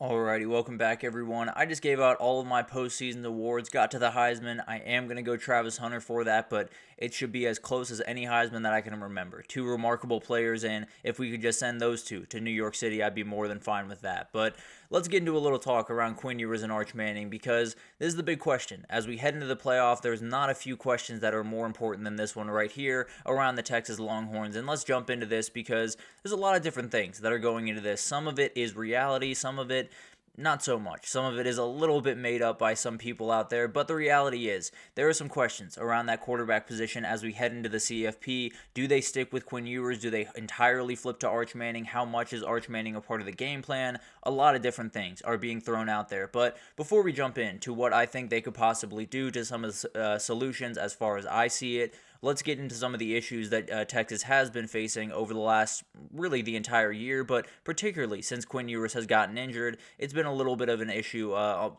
Alrighty, welcome back everyone. I just gave out all of my postseason awards, got to the Heisman. I am going to go Travis Hunter for that, but it should be as close as any Heisman that I can remember. Two remarkable players, and if we could just send those two to New York City, I'd be more than fine with that. But let's get into a little talk around Quinn Ewers and Arch Manning, because this is the big question. As we head into the playoff, there's not a few questions that are more important than this one right here around the Texas Longhorns, and let's jump into this because there's a lot of different things that are going into this. Some of it is reality, some of it not so much. Some of it is a little bit made up by some people out there, but the reality is there are some questions around that quarterback position as we head into the CFP. Do they stick with Quinn Ewers? Do they entirely flip to Arch Manning? How much is Arch Manning a part of the game plan? A lot of different things are being thrown out there. But before we jump into what I think they could possibly do to some of the solutions as far as I see it, let's get into some of the issues that Texas has been facing over the last, really the entire year, but particularly since Quinn Ewers has gotten injured. It's been a little bit of an issue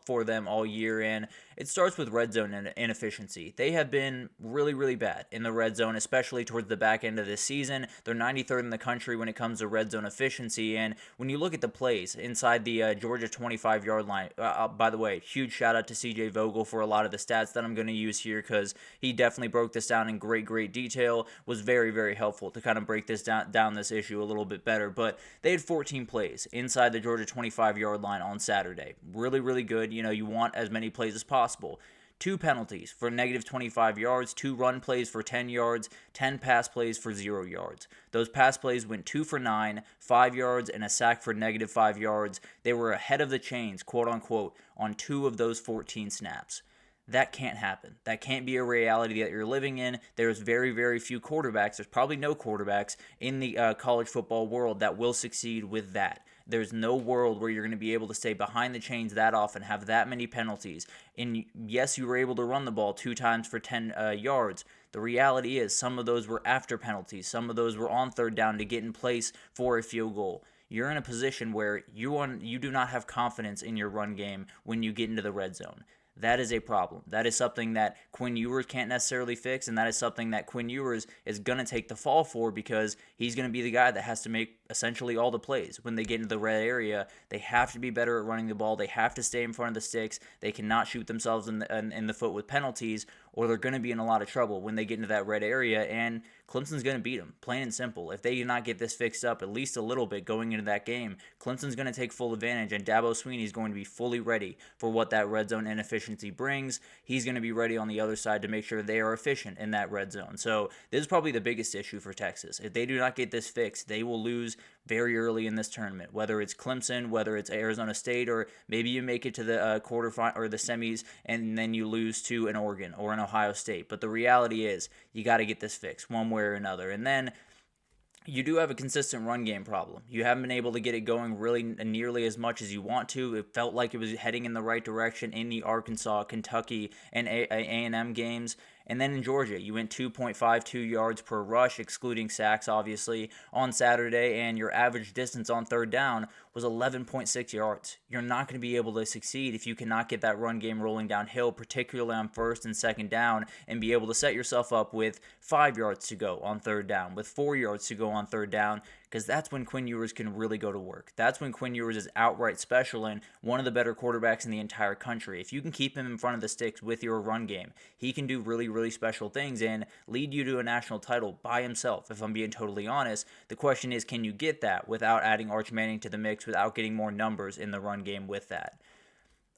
for them all year, and it starts with red zone inefficiency. They have been really, really bad in the red zone, especially towards the back end of this season. They're 93rd in the country when it comes to red zone efficiency, and when you look at the plays inside the Georgia 25-yard line, by the way, huge shout out to CJ Vogel for a lot of the stats that I'm going to use here, because he definitely broke this down in great detail, was very, very helpful to kind of break this down this issue a little bit better. But they had 14 plays inside the Georgia 25-yard line on Saturday. Really, really good. You know, you want as many plays as possible. 2 penalties for negative 25 yards, 2 run plays for 10 yards, 10 pass plays for 0 yards. Those pass plays went 2 for 9, 5 yards, and a sack for negative 5 yards. They were ahead of the chains, quote unquote, on 2 of those 14 snaps. That can't happen. That can't be a reality that you're living in. There's very, very few quarterbacks. There's probably no quarterbacks in the college football world that will succeed with that. There's no world where you're going to be able to stay behind the chains that often, have that many penalties. And yes, you were able to run the ball 2 times for 10 yards. The reality is some of those were after penalties. Some of those were on third down to get in place for a field goal. You're in a position where you do not have confidence in your run game when you get into the red zone. That is a problem. That is something that Quinn Ewers can't necessarily fix, and that is something that Quinn Ewers is going to take the fall for, because he's going to be the guy that has to make essentially all the plays. When they get into the red area, they have to be better at running the ball. They have to stay in front of the sticks. They cannot shoot themselves in the foot with penalties, or they're going to be in a lot of trouble when they get into that red area, and Clemson's going to beat them, plain and simple. If they do not get this fixed up at least a little bit going into that game, Clemson's going to take full advantage, and Dabo Swinney is going to be fully ready for what that red zone inefficiency brings. He's going to be ready on the other side to make sure they are efficient in that red zone. So this is probably the biggest issue for Texas. If they do not get this fixed, they will lose very early in this tournament, whether it's Clemson, whether it's Arizona State, or maybe you make it to the quarterfinal or the semis and then you lose to an Oregon or an Ohio State. But the reality is you got to get this fixed one way or another. And then you do have a consistent run game problem. You haven't been able to get it going really nearly as much as you want to. It felt like it was heading in the right direction in the Arkansas, Kentucky, and A&M games. And then in Georgia, you went 2.52 yards per rush, excluding sacks, obviously, on Saturday, and your average distance on third down was 11.6 yards. You're not going to be able to succeed if you cannot get that run game rolling downhill, particularly on first and second down, and be able to set yourself up with 5 yards to go on third down, with 4 yards to go on third down, because that's when Quinn Ewers can really go to work. That's when Quinn Ewers is outright special and one of the better quarterbacks in the entire country. If you can keep him in front of the sticks with your run game, he can do really, really special things and lead you to a national title by himself, if I'm being totally honest. The question is, can you get that without adding Arch Manning to the mix, without getting more numbers in the run game with that?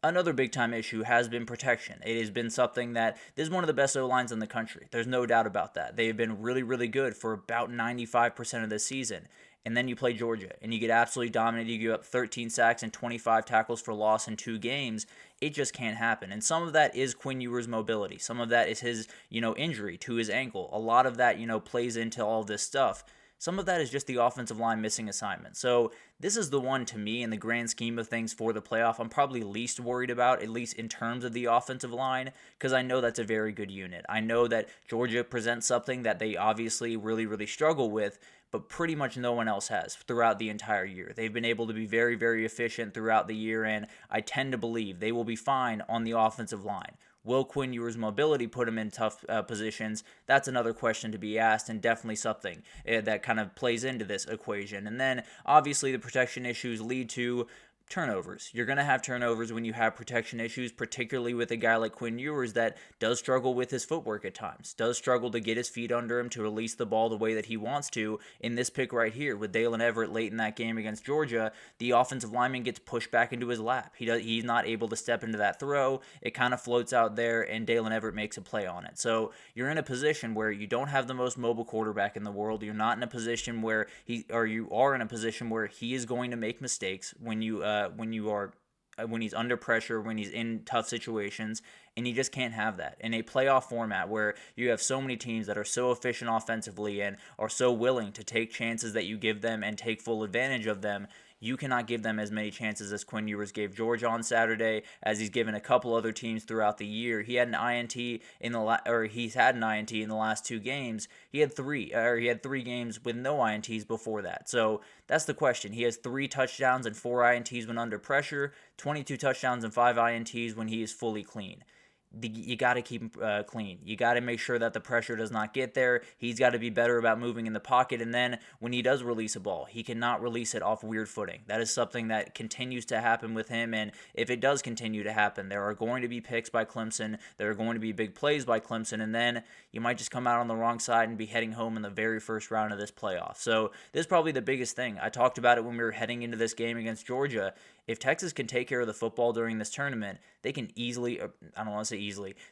Another big-time issue has been protection. It has been something that this is one of the best O-lines in the country. There's no doubt about that. They have been really, really good for about 95% of the season. And then you play Georgia, and you get absolutely dominated. You give up 13 sacks and 25 tackles for loss in 2 games. It just can't happen. And some of that is Quinn Ewers' mobility. Some of that is his, injury to his ankle. A lot of that, plays into all this stuff. Some of that is just the offensive line missing assignments. So this is the one, to me, in the grand scheme of things for the playoff, I'm probably least worried about, at least in terms of the offensive line, because I know that's a very good unit. I know that Georgia presents something that they obviously really, really struggle with, but pretty much no one else has throughout the entire year. They've been able to be very, very efficient throughout the year, and I tend to believe they will be fine on the offensive line. Will Quinn Ewers' mobility put him in tough positions? That's another question to be asked, and definitely something that kind of plays into this equation. And then, obviously, the protection issues lead to turnovers. You're going to have turnovers when you have protection issues, particularly with a guy like Quinn Ewers that does struggle with his footwork at times, does struggle to get his feet under him to release the ball the way that he wants to. In this pick right here with Dalen Everett late in that game against Georgia, the offensive lineman gets pushed back into his lap. He's not able to step into that throw. It kind of floats out there, and Dalen Everett makes a play on it. So you're in a position where you don't have the most mobile quarterback in the world. You're not in a position where you are in a position where he is going to make mistakes when he's under pressure, when he's in tough situations, and you just can't have that. In a playoff format where you have so many teams that are so efficient offensively and are so willing to take chances that you give them and take full advantage of them, you cannot give them as many chances as Quinn Ewers gave Georgia on Saturday, as he's given a couple other teams throughout the year. He's had an INT in the last 2 games. He had 3 games with no INTs before that. So that's the question. He has 3 touchdowns and 4 INTs when under pressure, 22 touchdowns and 5 INTs when he is fully clean. You got to keep him clean. You got to make sure that the pressure does not get there. He's got to be better about moving in the pocket. And then when he does release a ball, he cannot release it off weird footing. That is something that continues to happen with him. And if it does continue to happen, there are going to be picks by Clemson. There are going to be big plays by Clemson. And then you might just come out on the wrong side and be heading home in the very first round of this playoff. So this is probably the biggest thing. I talked about it when we were heading into this game against Georgia. If Texas can take care of the football during this tournament, they can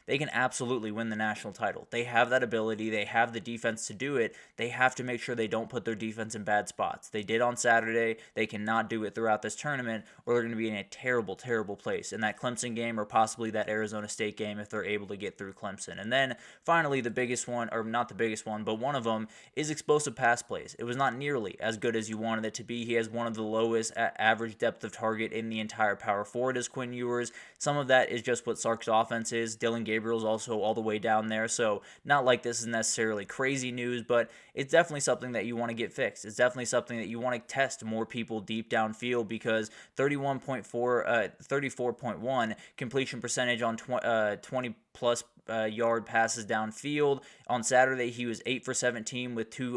they can absolutely win the national title. They have that ability. They have the defense to do it. They have to make sure they don't put their defense in bad spots. They did on Saturday. They cannot do it throughout this tournament, or they're going to be in a terrible, terrible place in that Clemson game or possibly that Arizona State game if they're able to get through Clemson. And then finally, the biggest one, or not the biggest one, but one of them is explosive pass plays. It was not nearly as good as you wanted it to be. He has one of the lowest average depth of target in the entire power forward as Quinn Ewers. Some of that is just what Sark's offense is. Dylan Gabriel's also all the way down there, so not like this is necessarily crazy news, but it's definitely something that you want to get fixed. It's definitely something that you want to test more people deep downfield, because 34.1 completion percentage on 20 plus yard passes downfield. On Saturday, he was 8 for 17 with 2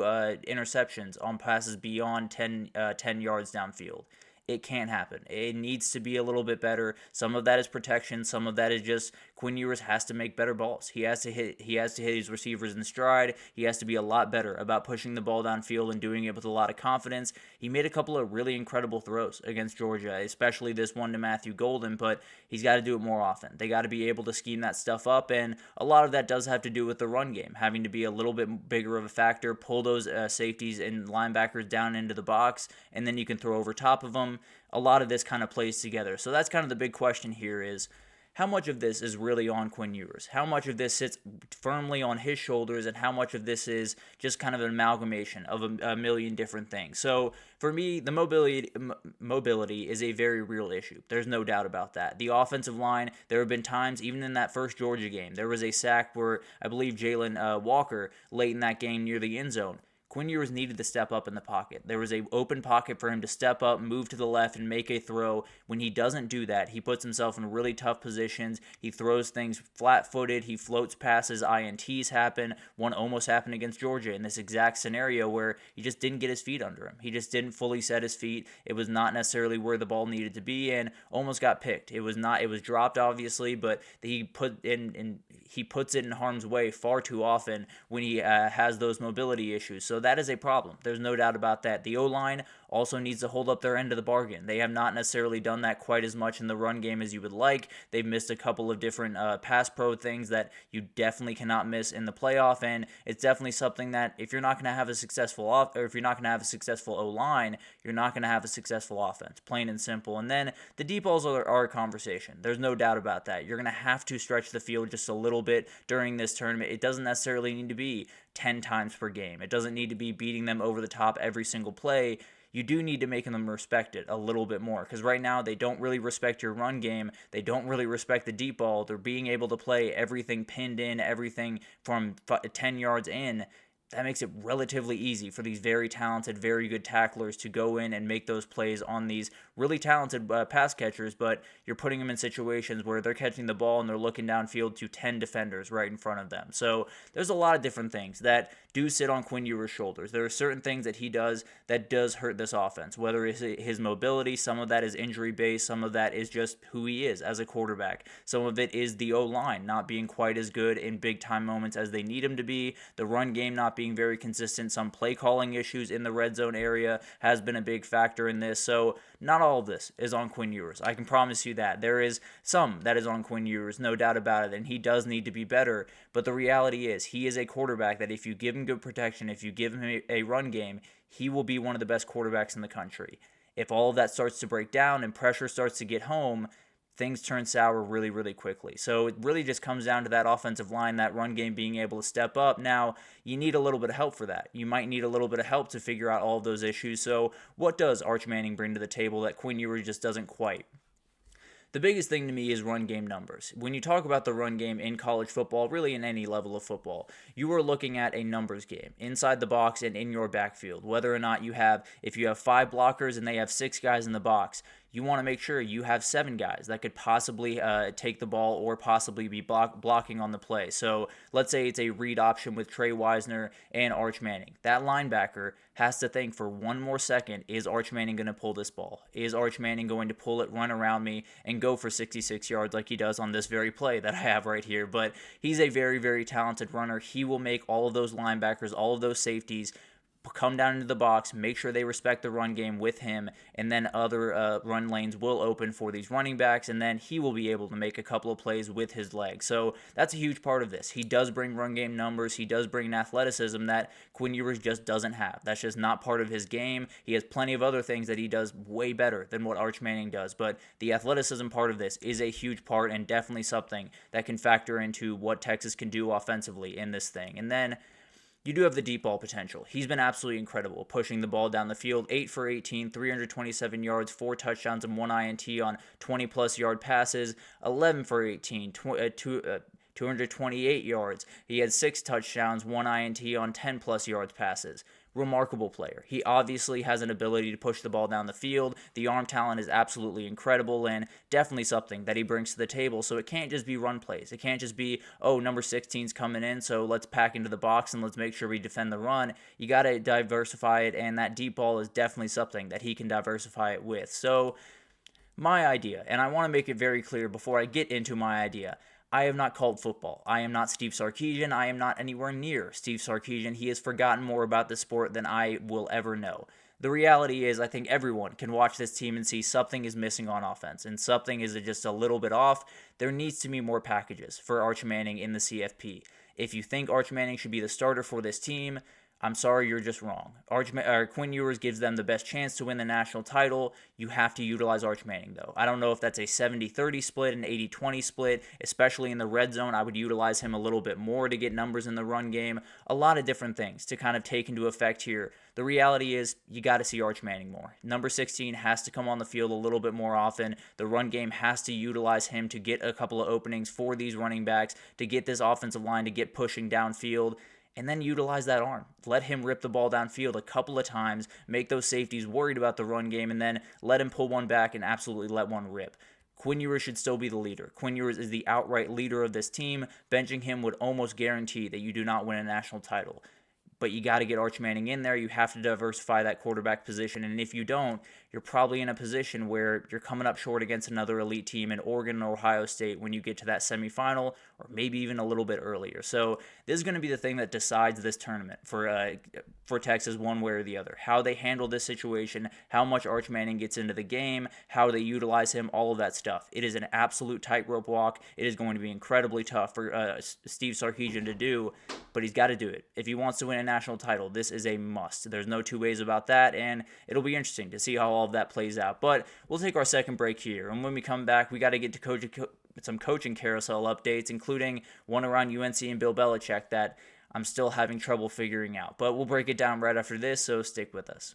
interceptions on passes beyond 10 yards downfield. It can't happen. It needs to be a little bit better. Some of that is protection. Some of that is just Quinn Ewers has to make better balls. He has to hit his receivers in stride. He has to be a lot better about pushing the ball downfield and doing it with a lot of confidence. He made a couple of really incredible throws against Georgia, especially this one to Matthew Golden, but he's got to do it more often. They got to be able to scheme that stuff up, and a lot of that does have to do with the run game, having to be a little bit bigger of a factor, pull those safeties and linebackers down into the box, and then you can throw over top of them. A lot of this kind of plays together. So that's kind of the big question here is, how much of this is really on Quinn Ewers? How much of this sits firmly on his shoulders, and how much of this is just kind of an amalgamation of a million different things? So for me, the mobility is a very real issue. There's no doubt about that. The offensive line, there have been times, even in that first Georgia game, there was a sack where I believe Jalen Walker, late in that game near the end zone, Quinn Ewers needed to step up in the pocket. There was an open pocket for him to step up, move to the left, and make a throw. When he doesn't do that, he puts himself in really tough positions. He throws things flat-footed. He floats passes. INTs happen. One almost happened against Georgia in this exact scenario where he just didn't get his feet under him. He just didn't fully set his feet. It was not necessarily where the ball needed to be, and almost got picked. It was dropped, obviously, but he puts it in harm's way far too often when he has those mobility issues. So that is a problem. There's no doubt about that. The O-line also needs to hold up their end of the bargain. They have not necessarily done that quite as much in the run game as you would like. They've missed a couple of different pass pro things that you definitely cannot miss in the playoff, and it's definitely something that if you're not going to have a successful O-line, you're not going to have a successful offense, plain and simple. And then the deep balls are a conversation. There's no doubt about that. You're going to have to stretch the field just a little bit during this tournament. It doesn't necessarily need to be 10 times per game. It doesn't need to be beating them over the top every single play. You do need to make them respect it a little bit more, because right now they don't really respect your run game. They don't really respect the deep ball. They're being able to play everything pinned in, everything from 10 yards in. That makes it relatively easy for these very talented, very good tacklers to go in and make those plays on these really talented pass catchers, but you're putting them in situations where they're catching the ball and they're looking downfield to 10 defenders right in front of them. So there's a lot of different things that do sit on Quinn Ewers' shoulders. There are certain things that he does that does hurt this offense, whether it's his mobility, some of that is injury-based, some of that is just who he is as a quarterback. Some of it is the O-line not being quite as good in big-time moments as they need him to be, the run game not being very consistent, some play-calling issues in the red zone area has been a big factor in this. So not all of this is on Quinn Ewers. I can promise you that. There is some that is on Quinn Ewers, no doubt about it, and he does need to be better. But the reality is he is a quarterback that if you give him good protection, if you give him a run game, he will be one of the best quarterbacks in the country. If all of that starts to break down and pressure starts to get home, things turn sour really, really quickly. So it really just comes down to that offensive line, that run game being able to step up. Now, you need a little bit of help for that. You might need a little bit of help to figure out all of those issues. So what does Arch Manning bring to the table that Quinn Ewers just doesn't quite? The biggest thing to me is run game numbers. When you talk about the run game in college football, really in any level of football, you are looking at a numbers game inside the box and in your backfield. Whether or not if you have 5 blockers and they have 6 guys in the box, you want to make sure you have 7 guys that could possibly take the ball or possibly be blocking on the play. So let's say it's a read option with Trey Wisner and Arch Manning. That linebacker has to think for one more second, is Arch Manning going to pull this ball? Is Arch Manning going to pull it, run around me, and go for 66 yards like he does on this very play that I have right here? But he's a very, very talented runner. He will make all of those linebackers, all of those safeties come down into the box, make sure they respect the run game with him, and then other run lanes will open for these running backs, and then he will be able to make a couple of plays with his legs. So that's a huge part of this. He does bring run game numbers. He does bring an athleticism that Quinn Ewers just doesn't have. That's just not part of his game. He has plenty of other things that he does way better than what Arch Manning does, but the athleticism part of this is a huge part and definitely something that can factor into what Texas can do offensively in this thing. And then you do have the deep ball potential. He's been absolutely incredible, pushing the ball down the field, 8 for 18, 327 yards, 4 touchdowns, and 1 INT on 20-plus yard passes, 11 for 18, 228 yards. He had 6 touchdowns, 1 INT on 10-plus yards passes. Remarkable player. He obviously has an ability to push the ball down the field. The arm talent is absolutely incredible and definitely something that he brings to the table. So it can't just be run plays. It can't just be, oh, number 16's coming in, so let's pack into the box and let's make sure we defend the run. You got to diversify it, and that deep ball is definitely something that he can diversify it with. So my idea, and I want to make it very clear before I get into my idea, I have not called football. I am not Steve Sarkisian. I am not anywhere near Steve Sarkisian. He has forgotten more about the sport than I will ever know. The reality is, I think everyone can watch this team and see something is missing on offense, and something is just a little bit off. There needs to be more packages for Arch Manning in the CFP. If you think Arch Manning should be the starter for this team, I'm sorry, you're just wrong. Quinn Ewers gives them the best chance to win the national title. You have to utilize Arch Manning, though. I don't know if that's a 70-30 split, an 80-20 split, especially in the red zone. I would utilize him a little bit more to get numbers in the run game. A lot of different things to kind of take into effect here. The reality is you got to see Arch Manning more. Number 16 has to come on the field a little bit more often. The run game has to utilize him to get a couple of openings for these running backs, to get this offensive line to get pushing downfield. And then utilize that arm. Let him rip the ball downfield a couple of times, make those safeties worried about the run game, and then let him pull one back and absolutely let one rip. Quinn Ewers should still be the leader. Quinn Ewers is the outright leader of this team. Benching him would almost guarantee that you do not win a national title. But you got to get Arch Manning in there. You have to diversify that quarterback position. And if you don't, you're probably in a position where you're coming up short against another elite team in Oregon or Ohio State when you get to that semifinal, or maybe even a little bit earlier. So this is going to be the thing that decides this tournament for Texas one way or the other. How they handle this situation, how much Arch Manning gets into the game, how they utilize him, all of that stuff. It is an absolute tightrope walk. It is going to be incredibly tough for Steve Sarkisian to do, but he's got to do it. If he wants to win a national title, this is a must. There's no two ways about that, and it'll be interesting to see how all of that plays out. But we'll take our second break here, and when we come back, we got to get to some coaching carousel updates, including one around UNC and Bill Belichick that I'm still having trouble figuring out. But we'll break it down right after this, so stick with us.